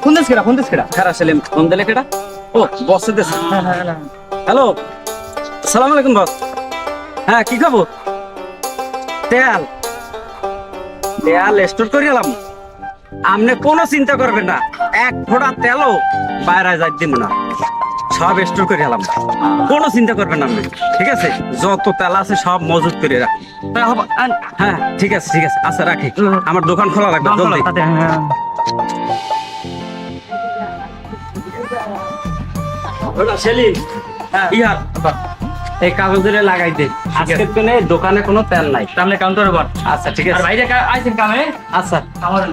Phone this কেডা খারা Selim phone দিলে কেডা ও বসে দেশ হ্যালো আসসালামু আলাইকুম বস হ্যাঁ কি খবর তেল তেল স্টোর করে এলাম আপনি কোনো চিন্তা করবেন না এক ফোঁটা তেলও বাইরে যাই দিব না সব স্টোর করে এলাম কোনো চিন্তা করবেন না আপনি ঠিক আছে যত তেল আছে সব মজুত করে রাখি হ্যাঁ ঠিক আছে আচ্ছা রাখি আমার দোকান খোলা লাগবে জলদি সেলিম ইয়া এই কাগজের লাগাই দে আজকে তো নেই দোকানে কোনো তেল নাই সামনে কাউন্টারে বল আচ্ছা ঠিক আছে বাইরে আইছেন কামে আচ্ছা আমাদের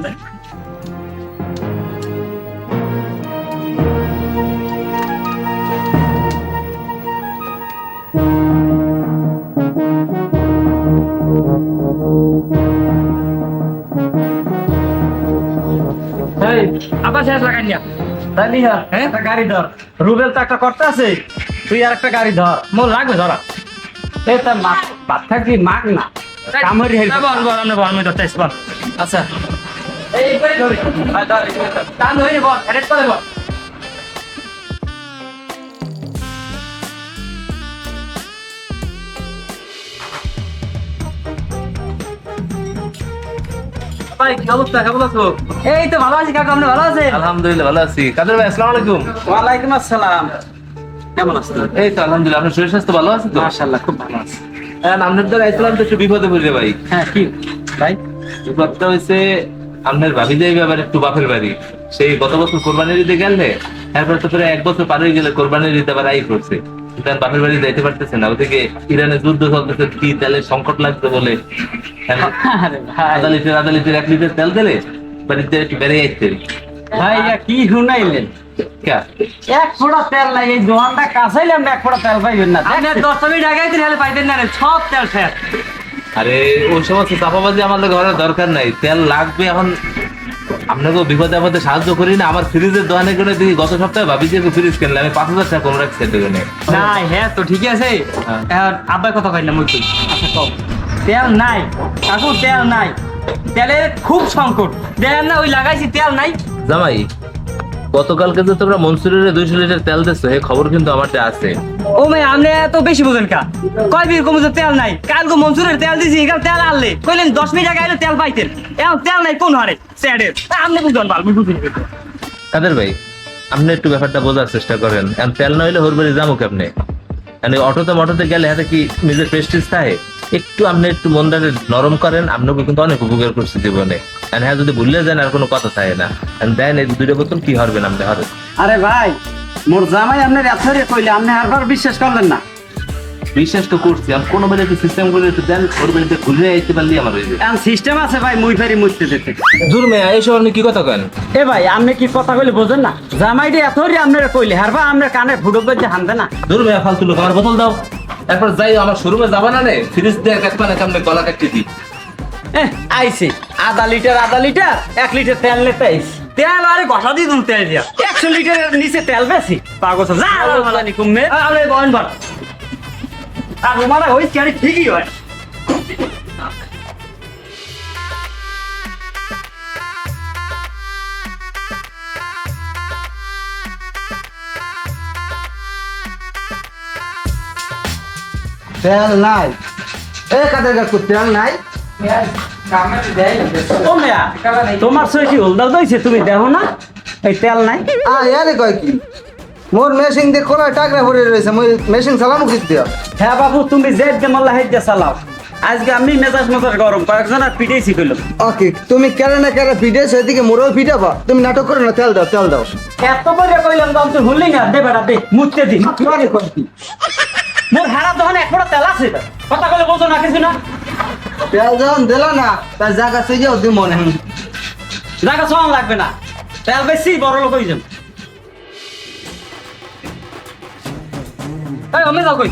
আবার শেষ লাগাই না তাই হ্যাঁ একটা গাড়ি ধর রুবেল তো একটা করতে আছে তুই আর একটা গাড়ি ধর মোর লাগবে ধরা এই তার মাক বাদ থাকবি মাক না কামড়ি হেল বল বল আমি বল আমি ধরতে বল আচ্ছা এই করে ধরি ধর টান ধরে বল হেড করে বল ভাই কি অবস্থা কেমন আছো এই তো ভালো আছি কাকা আপনি ভালো আছেন আলহামদুলিল্লাহ ভালো আছি কাদের ভাই আসসালামু আলাইকুম ওয়ালাইকুম আসসালাম কেমন আছেন এই তো আলহামদুলিল্লাহ আপনার শরীর স্বাস্থ্য ভালো আছে তো মাশাআল্লাহ খুব ভালো আছে আপনার দ্বারা আইছিলাম তো একটু বিপদে পড়ে ভাই হ্যাঁ কি ভাই বিপদটা হইছে আপনার ভাবি যাই ব্যাপারে একটু বাপের বাড়ি সেই গত বছর কোরবানির ঈদে গেলে এরপর তো প্রায় এক বছর পার হয়ে গেলে কোরবানির ঈদ আবার আই করছে তার বাপের বাড়ি যাইতে পারতেছে না ওদিকে ইরানের যুদ্ধ চলতেছে কি তেলের সংকট লাগছে বলে আধা লিটার 1 লিটার তেল দিলে বাড়িতে একটু বেড়ে যাচ্ছে ভাই কি শুনাইলেন এক ফোঁটা তেল নাই এই দোকানটা কাছাইলাম এক ফোঁটা তেল পাইবেন না আপনি 10 মিনিট আগে দিলে পাইতেন না সব তেল শেষ আরে ওই সমস্ত চাপাবাজি আমাদের ঘরে দরকার নাই তেল লাগবে এখন আপনাকে বিপদে আপদে সাহায্য করি না আমার ফ্রিজের দোকানে করে দিই গত সপ্তাহে ভাবি যে ফ্রিজ কিনলাম আমি 5,000 টাকা কম রাখছি দোকানে না হ্যাঁ তো ঠিকই আছে এখন আব্বার কথা কই না মুই আচ্ছা কও তেল নাই কাকু তেল নাই তেলের খুব সংকট দেখেন না ওই লাগাইছি তেল নাই জামাই গতকালকে যে তোমরা মনসুরের 200 লিটার তেল দিছো এই খবর কিন্তু আমারটা আছে ও ভাই আপনি এত বেশি বুঝেন কা কয় বির কমছে তেল নাই কালকে মনসুরের তেল দিছি এখানে তেল আনলে কইলেন 10 মিনিট আগে আইলে তেল পাইতেন এখন তেল নাই কোন হারে স্যাডের আপনি বুঝুন ভালো বুঝুন কাদের ভাই আপনি একটু ব্যাপারটা বোঝার চেষ্টা করেন এখন তেল না হইলে হরবাড়ি যাবো কেমনে মানে অটোতে গেলে হাতে কি নিজের প্রেস্টিজ থাকে একটু আপনি একটু মনটাকে নরম করেন আপনাকে কিন্তু অনেক উপকার করছে জীবনে হ্যাঁ যদি ভুলে যান আর কোনো কথা থাকে না দেন এই 2 বোতল কি হরবেন আপনি হরেন আরে ভাই মোর জামাই আপনার এতরে কইলে আপনি আরবার বিশ্বাস করলেন না বিশ্বাস তো করছি আমি কোনো বেলা একটু সিস্টেম করে একটু দেন ওর বাড়িতে ঘুরে আইতে পারলি আমার হইবে এখন সিস্টেম আছে ভাই মুই ফেরি মুছতে যেতে দূর মেয়া এইসব আপনি কি কথা কেন এ ভাই আপনি কি কথা কইলে বোঝেন না জামাইটি এতরে আপনারা কইলে হারবা আপনার কানে ফুটো বেজে হানতে না দূর মেয়া ফালতু লোক আমার বোতল দাও তারপর যাই আমার শোরুমে যাবা না রে ফ্রিজ দিয়ে কাটবা না কেমনে গলা কাটতে দি আইছে আধা লিটার 1 লিটার তেল লেতে আইছে তেল আরে ঘষা দিয়ে তুমি তেল দিয়া 100 লিটারের নিচে তেল বেশি পাগল যা মালানি কুমে আরে বন বন আর রুমালা হইছে কি আরে ঠিকই হয় তেল নাই এ কাদের কাকু তেল নাই ও মেয়া তোমার সই কি হলদাল দইছে তুমি দেখো না এই তেল নাই আরে কয় কি মোর মেশিন দিয়ে কোলা টাকরা ভরে রয়েছে মই মেশিন চালামু কি দিয়া হ্যাঁ বাবু তুমি জেদ দে মাল্লা হেদ চালাও আজকে আমি মেজাজ গরম কয়েকজন আর পিটাইছি কইলো ওকে তুমি কেন না কেন ভিডিও সেদিকে মোরও ভিডিওবা তুমি নাটক করো না তেল দাও এত করে কইলাম দাম তুই ভুললি না দে বেটা দে মুছতে দি আরে কয় কি মোর হারা দহনে এক ফোঁটা তেল আছে কথা কইলে বলছো না কিছু না তেল যখন দিল না তার জায়গা সে যাও তুমি মনে জায়গা সমান লাগবে না তেল বেশি বড় লোক হয়ে যাবে এই আমি যাও কই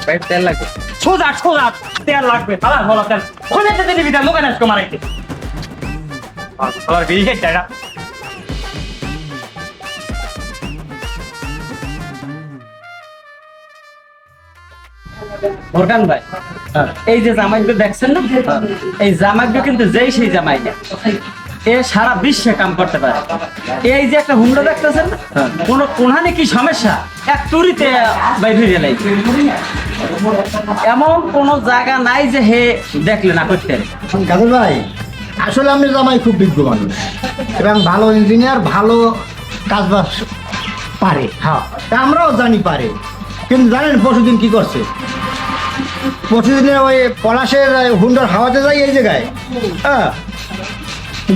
ভাই তেল লাগে সোজা তেল লাগবে তালা ভালো তেল কোনে তেল দিবি তেল লোকেন আজকে মারাইতে আর বিয়ে টাকা ভরকান ভাই এই যে জামাইগুলো দেখছেন না এই জামাইগুলো কিন্তু যেই সেই জামাই না এ সারা বিশ্বে কাম করতে পারে। এই যে একটা হুন্ডা দেখতেছেন না, কোনখানে কি সমস্যা এক তুরিতে বাইরে গেলাই, এমন কোন জায়গা নাই যে হে দেখলে না করতে। কাদের ভাই, আসলে আমি জামাই খুব বিজ্ঞ মানুষ এবং ভালো ইঞ্জিনিয়ার, ভালো কাজবাজ পারে। হ্যাঁ, তা আমরাও জানি পারে। কিন্তু জানেন পরশুদিন কি করছে? পরশুদিনে ওই পলাশের হুন্ডার হাওয়াতে যাই এই জায়গায়, হ্যাঁ,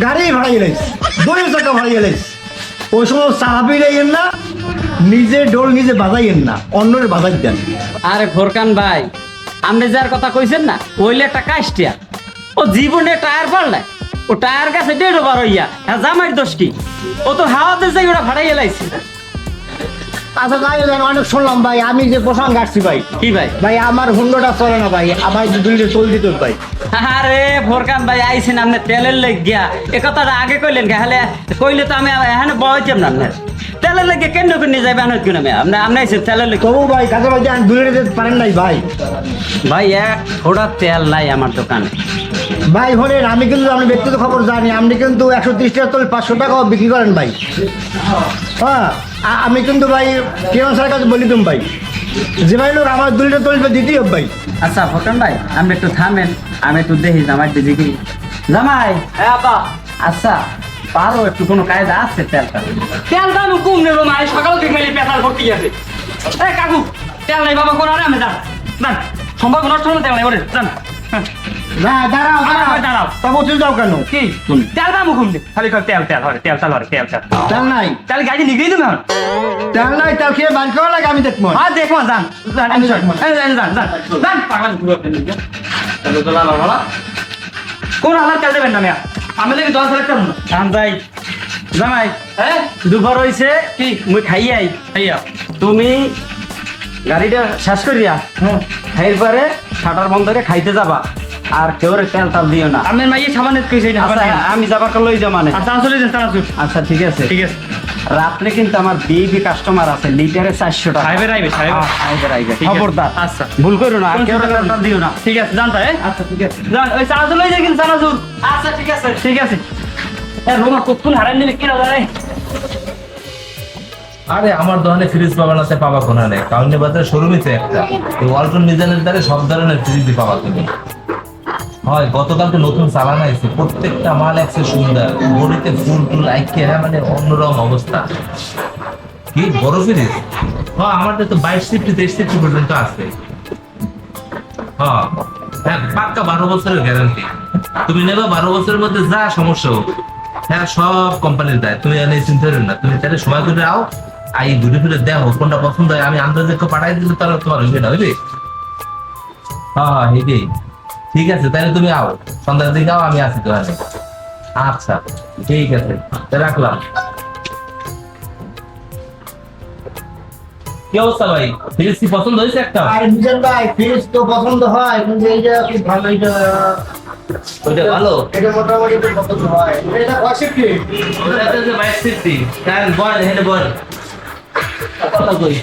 গাড়ি ভাড়া গেলেস, 2 চাকা ভাড়া গেলেস। ওই সময় চাহাবি যাইয়েন না, নিজে ডোল নিজে বাজাইয়েন না, অন্যের বাজাই দেন। আরে ফোরকান ভাই, আপনি যার কথা কইছেন না, ওইলে একটা কাস্টিয়া, ও জীবনে টায়ার পাল্টায়, ও টায়ার কাছে 1.5 বার হইয়া, হ্যাঁ জামাইয়ের দোষ কি? ও তো হাওয়াতে যাই ওরা ভাড়াই এলাইছে। আচ্ছা যাই হোক, অনেক শুনলাম ভাই, আমি যে পোষণ কাটছি ভাই, কি ভাই? ভাই আমার হুন্ডাটা চলে না ভাই, আমার 2 লিটার চল দিত ভাই। আরে ফোরকান ভাই আইছেন আপনি তেলের লেগ গিয়া, এ কথাটা আগে কইলেন কে? হলে কইলে তো আমি এখানে বয়তাম না। আপনার তেলের লেগে কেন করে নিয়ে যাবে আনার কিনা? আপনি আইছেন তেলের লেগে। তবু ভাই কাজে ভাই 2 লিটার যেতে পারেন নাই ভাই। ভাই এক থোড়া তেল নাই আমার দোকানে। ভাই হলেন, আমি কিন্তু আপনি ব্যক্তিগত খবর জানি, আপনি কিন্তু 130 টাকা তোল 500 টাকাও বিক্রি করেন ভাই। হ্যাঁ, আমি কিন্তু ভাই কেমন স্যারের কাছে বলি তুমি ভাই, যে ভাই লোক আমার 2 লিটার তোল দিতেই হবে ভাই। আচ্ছা ফোরকান ভাই, আমি একটু থামেন, আমি একটু দেখি জামাই দিদি কি। জামাই, হ্যাঁ আপা। আচ্ছা পারো একটু, কোনো কায়দা আছে তেলটা? তেলটা আমি কম নেবো না, সকাল থেকে মেলে পেশাল ভর্তি আছে। এই কাকু, তেল নাই বাবা, কোন আরে আমি যান সম্ভব নষ্ট হলো, তেল নাই ওরে যান। না দাঁড়াও দাঁড়াও দাঁড়াও, তবু তুই যাও কেন? কি তেল দাম কম দে, খালি তেল তেল হরে তেল তেল হরে তেল তেল তেল নাই, তেল গাড়ি নিগেই দেবে। তেল নাই, তেল খেয়ে বান করা লাগে, আমি দেখবো। হ্যাঁ দেখো, যান যান আমি যাবো। যান যান যান যান পাগলা ঘুরে তেল তো লাল ভালো। কোন হাজার তেল দেবেন না মিয়া, আমি দেখি 10 হাজার তেল না। যান যাই জামাই, হ্যাঁ দুপুর হইছে কি মুই খাইয়াই খাইয়া, তুমি গাড়িটা শেষ করিয়া খাইর পরে শাটার বন্ধ করে খাইতে যাবা, আর কেউ তেল টাল দিও না। আপনার মাইয়ে সামান্য কইছে না। আমি যাবার লই যা মানে। আচ্ছা আসলে দেন তারা আচ্ছা ঠিক আছে ঠিক আছে। রাত্রে কিন্তু আমার বিবি কাস্টমার আছে, লিটারে 400 টাকা। আইবে আইবে সাহেব। আইবে আইবে, ঠিক আছে। খবরদার আচ্ছা ভুল করো না, আর কেউ তেল টাল দিও না। ঠিক আছে জানতা আচ্ছা ঠিক আছে, জান ওই চানাচুর লই যাই কিন্তু চানাচুর। আচ্ছা ঠিক আছে। ঠিক আছে। এ রোমা কতক্ষণ হারাই নিলে কিনা জানে। আরে আমার দোকানে ফ্রিজ পাবা না, সে পাবা কোনা নেই, কারণ বাজারে শোরুমেতে একটা এই ওয়ালটন মিজানের দ্বারা সব ধরনের ফ্রিজই পাবা তুমি। হয় গতকালকে নতুন চালান আইছে, প্রত্যেকটা মাল একসে সুন্দর, বডিতে ফুল টুল আইকে, হ্যাঁ মানে অন্যরকম অবস্থা। কি বড় ফ্রিজ? হ্যাঁ আমাদের তো 22 থেকে 23 পর্যন্ত আছে। হ্যাঁ হ্যাঁ পাক্কা 12 বছরের গ্যারান্টি। তুমি নেবা 12 বছরের মধ্যে যা সমস্যা হোক, হ্যাঁ সব কোম্পানির দেয়, তুমি এনে চিন্তা করো না। তুমি তাহলে সময় করে আও, আই ঘুরে ফিরে দেখো কোনটা পছন্দ হয়, আমি আন্দাজে পাঠাই দিলে তাহলে তোমার হইবে না, হইবে? হ্যাঁ হ্যাঁ এইটাই ঠিক আছে, তাহলে তুমি আও সন্ধ্যার দিকে আও, আমি আছি দোকানে। আচ্ছা ঠিক আছে, তাহলে রাখলাম। কি অবস্থা ভাই, ফ্রিজ কি পছন্দ হয়েছে একটা? আর মিজান ভাই ফ্রিজ তো পছন্দ হয়, কিন্তু এইটা খুব ভালো, এইটা ওইটা ভালো, এটা মোটামুটি একটু পছন্দ হয়। এটা কয়সে কি? ওটা হচ্ছে 22 তাহলে বল হেনে বল কথা কই,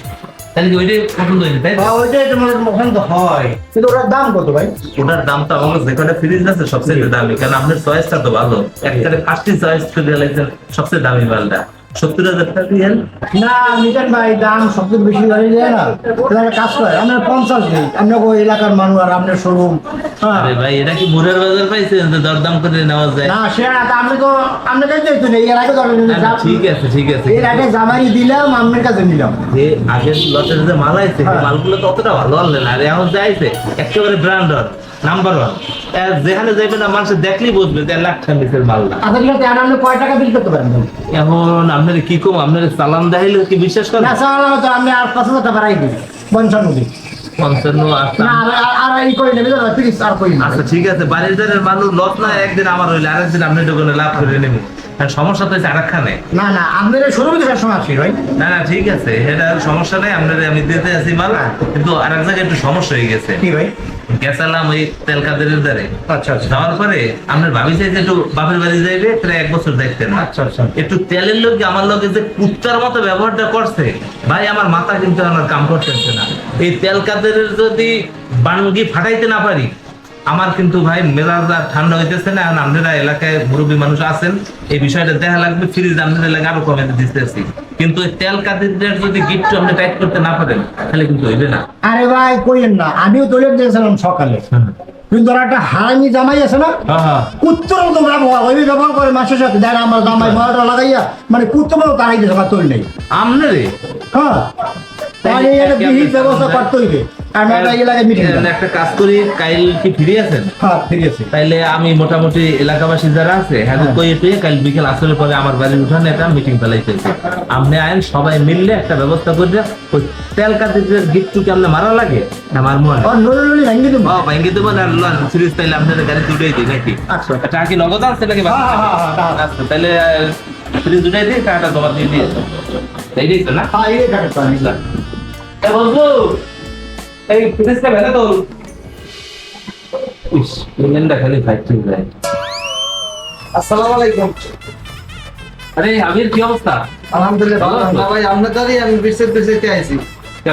তাহলে কি ওইটাই পছন্দ হয়েছে তাই? বা ওইটা এটা মোটামুটি পছন্দ হয়, কিন্তু ওটার দাম কত ভাই? ওটার দামটা আমার যেখানে ফ্রিজ আছে সবচেয়ে দামি, কারণ আপনার চয়েসটা তো ভালো, একবারে ফার্স্ট চয়েস করে দিয়েছেন, সবচেয়ে দামি মালটা 70,000 টাকা দিয়ে। না মিজান ভাই, দাম সবচেয়ে বেশি হয়ে যায় না, তাহলে একটা কাজ করে আমরা 50 দিই, আমরা ওই এলাকার মানুষ আর আপনার শোরুম। হ্যাঁ আরে ভাই এটা কি মুরের বাজার পাইছেন যে দরদাম করে নেওয়া যায়? না সে না, তা আপনি তো আপনার কাছে যেত না, এর আগে তো ঠিক আছে ঠিক আছে, এর আগে জামাই দিলাম, আপনার কাছে নিলাম। যে আগের লটের যে মাল আইছে সেই মালগুলো তো অতটা ভালো আনলেন, আর এখন যে আইছে একেবারে ব্র্যান্ডর নাম্বার 1, যেখানে যাইবে না মানুষ দেখলেই বুঝবে যে 1 লাখ টাকা মাল না। আচ্ছা ঠিক আছে, আপনি কয় টাকা বিল করতে পারেন? এখন আপনার কি কম, আপনার চালান দেখাইলে কি বিশ্বাস করেন? না চালানো তো আমি আর 5,000 টাকা বাড়াই দিই, 55 দিই। 55 না আর এই কই নেবে না, প্লিজ আর কই না। আচ্ছা ঠিক আছে, বাড়ির দ্বারের মানুষ লস না, একদিন আমার হইলে আরেকদিন আপনার দোকানে লাভ করে নেব, আর সমস্যা তো হচ্ছে আরেকখানে। না না আপনার শোরুমে তো সবসময় আসি ভাই। না না ঠিক আছে, এটা সমস্যা নেই, আপনার আমি দিতে আছি মাল, কিন্তু আরেক জায়গায় একটু সমস্যা হয়ে গেছে। কি ভাই? গেছিলাম ওই তেলকাদের দ্বারে, আচ্ছা আচ্ছা যাওয়ার পরে আপনার ভাবি চাইছে একটু বাপের বাড়ি যাইবে, প্রায় 1 বছর দেখতেন না। আচ্ছা আচ্ছা একটু তেলের লোক আমার লোকে যে কুত্তার মতো ব্যবহারটা করছে ভাই, আমার মাথা কিন্তু আমার কাম করতেছে না। এই তেল কাদের যদি বানগি ফাটাইতে না পারি, আমার কিন্তু ভাই মেজাজ আর ঠান্ডা হইতেছে না, আর আপনারা এলাকায় মুরব্বী মানুষ আছেন, এই বিষয়টা দেখা লাগবে। ফ্রিজ আপনাদের এলাকায় আরো কমে দিতেছি, কিন্তু ওই তেল কাদিদের যদি গিফট আপনি টাইট করতে না পারেন তাহলে কিন্তু হইবে না। আরে ভাই কইেন না, আমিও তোলে দিয়েছিলাম সকালে, কিন্তু ওরা একটা হারামি জামাই আছে না, কুত্তর মতো ব্যবহার ওই ব্যবহার করে মাসের সাথে দেয় আমার জামাই মালাটা লাগাইয়া, মানে কুত্তর মতো তারাই দিয়েছে আমার তোল নেই। আপনারে হ্যাঁ তাহলে একটা বিহিত ব্যবস্থা করতে হইবে। আমি একটা এলাকায় মিটিং একটা কাজ করি, কাইল কি ফ্রি আছেন? হ্যাঁ ঠিক আছে। তাইলে আমি মোটামুটি এলাকাবাসী যারা আছে হ্যাঁ কইয়ে টুয়ে কাল বিকেল আসরের পরে আমার বাড়ির উঠানে একটা মিটিং ফেলাইতেছি। আপনি আইন সবাই মিললে একটা ব্যবস্থা করে ওই তেল কাতিদের গিফটুকে আপনি মারা লাগে আমার মনে আর নলি ভাঙ্গি দেবো। ভাঙ্গি দেবো না সিরিজ, তাইলে আপনাদের গাড়ি উঠেই দিই নাকি? আচ্ছা টাকা কি নগদ আছে নাকি? আচ্ছা তাহলে সিরিজ উঠাই দিই, টাকাটা জমা দিয়ে দিয়েছে তাই দিয়েছে না? হ্যাঁ এই কাটটা নিলা। বলবো এই ফ্রিজটা ভেঙে তো ইঞ্জিনটা খালি ফাইটিং যায়। আসসালামু আলাইকুম। আরে আমির কি অবস্থা? আলহামদুলিল্লাহ ভালো আছি। ভাই আপনার দাঁড়িয়ে আমি বিশেষ আইছি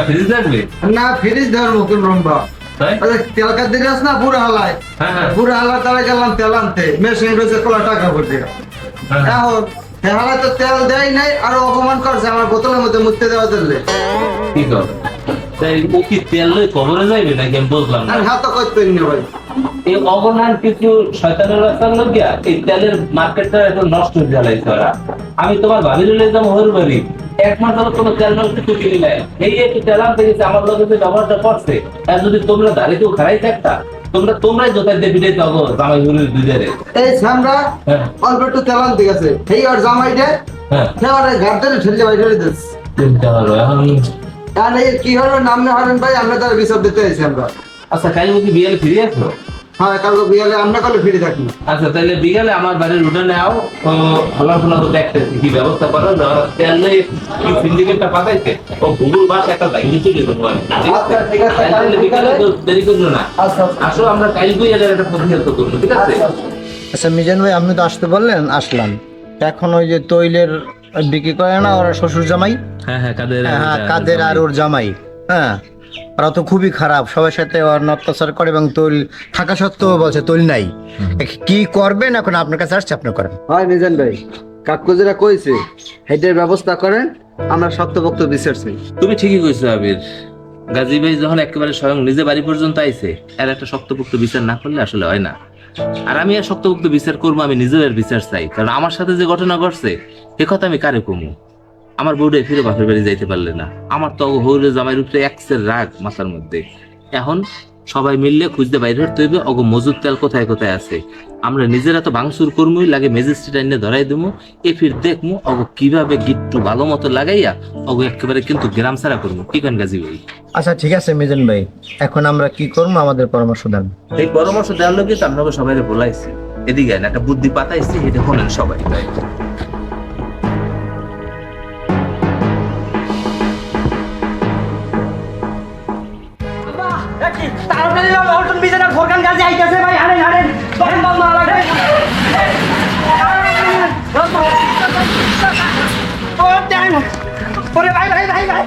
ফ্রিজ লাগবে? না ফ্রিজ ধরবো কোন রুমবা তাই? তেল কাদির আছে না পুরো হালায়, হ্যাঁ পুরো হালা তারা গেলাম তেল আনতে, মেশিন রয়েছে কোলা টাকা ভরতে। এখন হালা তো তেল দেয় নাই, আরো অপমান করছে আমার বোতলের মধ্যে মুততে দেওয়া দিলে। কি কর? তাই ও কি তেল লই কবরে যাইবে নাকি আমি বুঝলাম না। আর হাত করতেন না ভাই। এই অগণান কিছু শয়তানের রাস্তার লোকিয়া এই তেলের মার্কেটটা একটু নষ্ট হয়ে যাইছে ওরা। আমি তোমার ভাবির লই যাবো হর বাড়ি, এক মাস ধরে কোনো তেল নষ্ট কিনি নাই, এই একটু তেল আনতে গেছে আমার লোকের যে ব্যবহারটা করছে, আর যদি তোমরা দাঁড়িয়েও খারাই থাকতা তোমরাই জোতার দিয়ে পিটাই যাবো জামাই হুড়ির দুধেরে। এই সামরা হ্যাঁ অল্প একটু তেল আনতে গেছে, এই আর জামাই দে হ্যাঁ খেয়ারে গার্ডেনে ঠেলে বাইরে দিস। চিন্তা করো এখন। আর এই কি হবে নাম না হারেন ভাই, আমরা তার বিচার দিতে আইছি আমরা। আচ্ছা কাল কি বিয়েলে ফিরে আসলো? হ্যাঁ কালকে বিয়ালে আমরা কালে ফিরে থাকি। আচ্ছা তাহলে বিকালে আমার বাড়ির উঠানে আও, হলার ফোলা তো দেখতেছি কি ব্যবস্থা করো। তেলে কি সিন্ডিকেটটা পাঠাইছে ও গুগল বাস একটা লাইনে চলে যেতে পারে। আচ্ছা ঠিক আছে, তাহলে বিকালে তো দেরি করলো না, আচ্ছা আসো আমরা কাল বই একটা প্রতিহত করবো, ঠিক আছে? আচ্ছা মিজান ভাই আপনি তো আসতে বললেন, আসলাম। এখন ওই যে তৈলের বিক্রি করে না ওরা শ্বশুর জামাই, হ্যাঁ হ্যাঁ হ্যাঁ কাদের আর ওর জামাই, হ্যাঁ ওরা তো খুবই খারাপ, সবার সাথে অত্যাচার করে এবং তৈল থাকা সত্ত্বেও বলছে তৈল নাই। কি করবেন এখন আপনার কাছে আসছে, আপনি করেন। হয় মিজান ভাই, কাকু যেটা কইছে হেডের ব্যবস্থা করেন, আমরা শক্তপোক্ত বিচারছি। তুমি ঠিকই কইছো আবির। গাজী ভাই যখন একেবারে স্বয়ং নিজে বাড়ি পর্যন্ত আইছে, এর একটা শক্তপোক্ত বিচার না করলে আসলে হয় না। আর আমি আর শক্তপোক্ত বিচার করবো, আমি নিজের বিচার চাই, কারণ আমার সাথে যে ঘটনা ঘটছে এ কথা আমি কারে কমু? আমার বউরে ফিরে বাপের বাড়ি যাইতে পারলে না, আমার তো হৌরে জামাইয়ের উপরে এক্সের রাগ মাথার মধ্যে। এখন সবাই মিললে খুঁজতে বাইরে হতে হইবে অগ মজুদ তেল কোথায় কোথায় আছে। আমরা নিজেরা তো ভাঙচুর করবই, লাগে ম্যাজিস্ট্রেট আইনে ধরাই দেবো, এ ফির দেখবো অগ কিভাবে গিট্টু ভালো মতো লাগাইয়া অগ একেবারে কিন্তু গ্রাম ছাড়া করবো। কি কেন গাজী ভাই? আচ্ছা ঠিক আছে মিজান ভাই, এখন আমরা কি করবো আমাদের পরামর্শ দেন। এই পরামর্শ দেওয়ার লোকে তো আপনাকে সবাই বলাইছি, এদিকে একটা বুদ্ধি পাতাইছি, এটা শোনেন সবাই। তাড়াতাড়ি অল্টন বিজেনার ফোরকান গাজি আইতাছে ভাই, হারেন হারেন বল বল না লাগে। ও টাইম ওরে ভাই ভাই ভাই ভাই